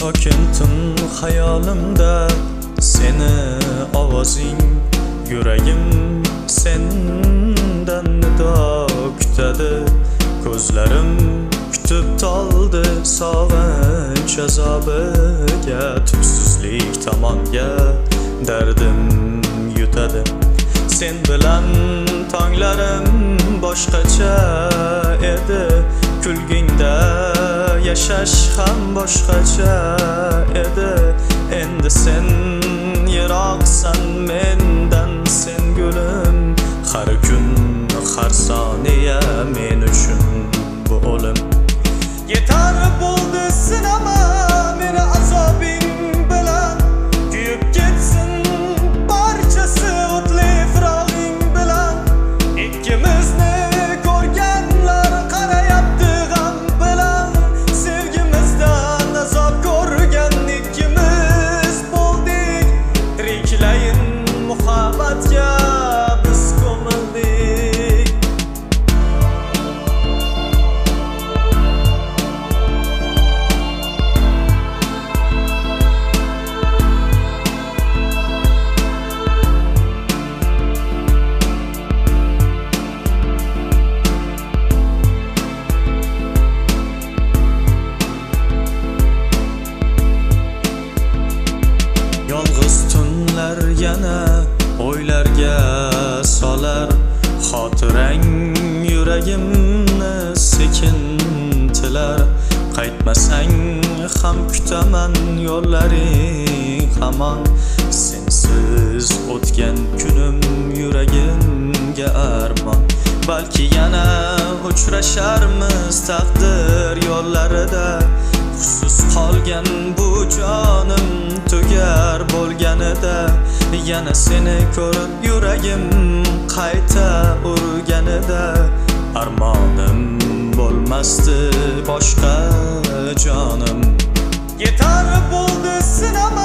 sokin tun hayolimda seni ovozing, yuragim sendan nido kutadi. Ko'zlarim kutib toldi sog'inch azobiga, tubsizlik tomonga dardim yutadi. Sen bilan tonglarim boshqacha edi, kulgingda yashash ham boshqacha edi. Endi sen yiroqsan mendan, sen gulim, har kun har soniya men uchun bu o'lim. Yetar bo'ldi sinama meni azobing bilan, kuyib ketsin barchasi o'tli firog'ing bilan. Ikkimizni ko'rganlar qarayapti g'am bilan, sevgimizdan azob ko'rgan ikkimiz bo'ldik. Tiriklayin muhabbatga biz ko'mildik. Yolg'iz tunlar yana o'ylarga solar, xotirang yuragimni sekin tilar. Qaytmasang ham kutaman yo'llaring hamon, sensiz o'tgan kunim yuragimga armon. Balki yana uchrasharmiz taqdir yo'llarida, hushsiz qolgan bu jonim tugar bo'lganida. Yana seni ko'rib yuragim qayta urganida, armonim bo'lmasdi boshqa jonim. Yetar bo'ldi sinama